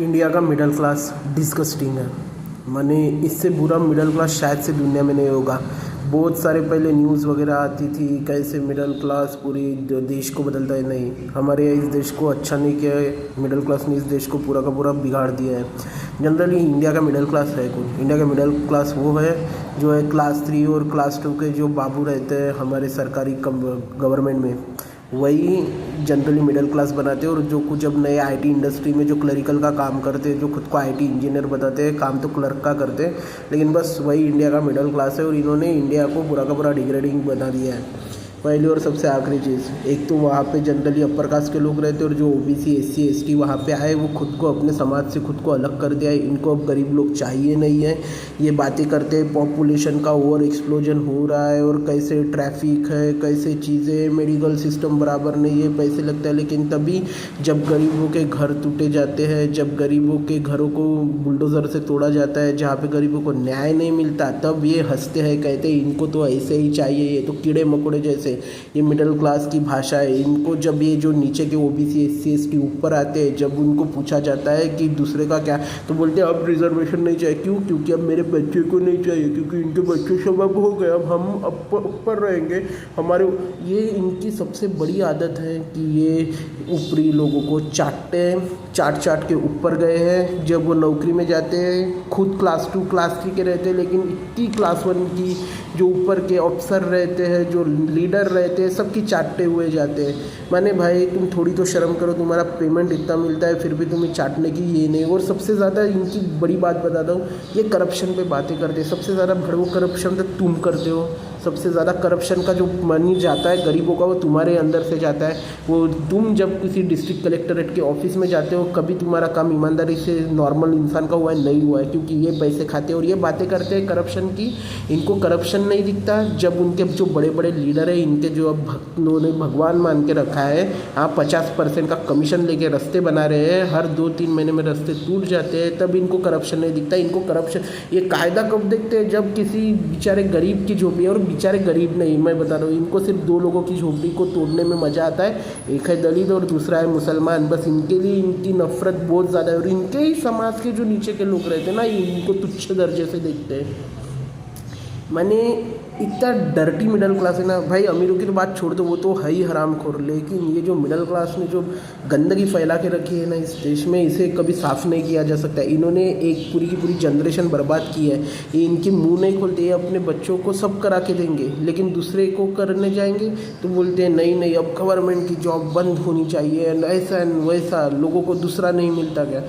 India का middle class disgusting है। माने इससे बुरा मिडिल क्लास शायद से दुनिया में नहीं होगा। बहुत सारे पहले न्यूज़ वगैरह आती थी कैसे मिडिल क्लास पूरी देश को बदलता है। नहीं, हमारे इस देश को अच्छा नहीं किया है। मिडिल क्लास ने इस देश को पूरा का पूरा बिगाड़ दिया है। जनरली इंडिया का मिडिल क्लास है कौन? इंडिया का मिडिल क्लास वो है जो है क्लास 3 और क्लास 2 के जो बाबू रहते हैं हमारे सरकारी गवर्नमेंट में, वही जनरली मिडिल क्लास बनाते हैं। और जो कुछ अब नए आईटी इंडस्ट्री में जो क्लरिकल का काम करते हैं, जो खुद को आईटी इंजीनियर बताते हैं, काम तो क्लर्क का करते हैं, लेकिन बस वही इंडिया का मिडिल क्लास है। और इन्होंने इंडिया को पूरा का पूरा डिग्रेडिंग बना दिया है। पहली और सबसे आखिरी चीज़, एक तो वहाँ पे जनरली अपर कास्ट के लोग रहते हैं और जो ओबीसी एससी एसटी वहाँ पे आए वो खुद को अपने समाज से खुद को अलग कर दिया है। इनको अब गरीब लोग चाहिए नहीं है। ये बातें करते हैं पॉपुलेशन का ओवर एक्सप्लोजन हो रहा है और कैसे ट्रैफिक है, कैसे चीज़ें, मेडिकल सिस्टम बराबर नहीं है, पैसे लगता है। लेकिन तभी जब गरीबों के घर टूटे जाते हैं, जब गरीबों के घरों को बुलडोज़र से तोड़ा जाता है, जहाँ पे गरीबों को न्याय नहीं मिलता, तब ये हंसते हैं, कहते हैं इनको तो ऐसे ही चाहिए, ये तो कीड़े मकोड़े जैसे। ये मिडिल क्लास की भाषा है। इनको जब ये जो नीचे के ओबीसी एससी एसटी ऊपर आते हैं, जब उनको पूछा जाता है कि दूसरे का क्या, तो बोलते हैं अब रिजर्वेशन नहीं चाहिए। क्यों? क्योंकि अब मेरे बच्चे को नहीं चाहिए, क्योंकि इनके बच्चे सब अब हो गए, अब हम ऊपर रहेंगे हमारे। ये इनकी सबसे बड़ी आदत है कि ये ऊपरी लोगों को चाटते हैं, चाट के ऊपर गए हैं। जब वो नौकरी में जाते हैं, खुद क्लास 2 क्लास 3 के रहते हैं, लेकिन इतनी क्लास 1 की जो ऊपर के अफसर रहते हैं, जो लीडर रहते हैं, सबकी चाटते हुए जाते हैं। माने भाई तुम थोड़ी तो शर्म करो, तुम्हारा पेमेंट इतना मिलता है फिर भी तुम्हें चाटने की ये नहीं। और सबसे ज़्यादा इनकी बड़ी बात बताता हूँ, ये करप्शन पे बातें करते हैं। सबसे ज़्यादा भड़वो करप्शन तो तुम करते हो। सबसे ज़्यादा करप्शन का जो मनी जाता है गरीबों का, वो तुम्हारे अंदर से जाता है। वो तुम जब किसी डिस्ट्रिक्ट कलेक्टरेट के ऑफिस में जाते हो, कभी तुम्हारा काम ईमानदारी से नॉर्मल इंसान का हुआ है? नहीं हुआ है, क्योंकि ये पैसे खाते हैं और ये बातें करते हैं करप्शन की। इनको करप्शन नहीं दिखता। जब उनके जो बड़े बड़े लीडर हैं, इनके जो अब उन्होंने भगवान मान के रखा है, आप 50% का कमीशन लेके रास्ते बना रहे हैं, हर 2-3 महीने में रास्ते टूट जाते हैं, तब इनको करप्शन नहीं दिखता। इनको करप्शन, ये कायदा कब देखते हैं? जब किसी बेचारे गरीब की झोपड़ी, और बेचारे गरीब नहीं, मैं बता रहा हूँ, इनको सिर्फ 2 लोगों की झोपड़ी को तोड़ने में मज़ा आता है। एक है दलित और दूसरा है मुसलमान। बस इनके लिए इनकी नफरत बहुत ज़्यादा है। और इनके ही समाज के जो नीचे के लोग रहते हैं ना, इनको तुच्छ दर्जे से देखते हैं। मैंने इतना डर्टी मिडिल क्लास है ना भाई। अमीरों की तो बात छोड़ दो, वो तो है ही हरामखोर, लेकिन ये जो मिडिल क्लास ने जो गंदगी फैला के रखी है ना इस देश में, इसे कभी साफ़ नहीं किया जा सकता। इन्होंने एक पूरी की पूरी जनरेशन बर्बाद की है। ये इनके मुंह नहीं खोलते, ये अपने बच्चों को सब करा के देंगे, लेकिन दूसरे को करने जाएंगे तो बोलते हैं नहीं नहीं अब गवर्नमेंट की जॉब बंद होनी चाहिए, ऐसा वैसा, लोगों को दूसरा नहीं मिलता क्या।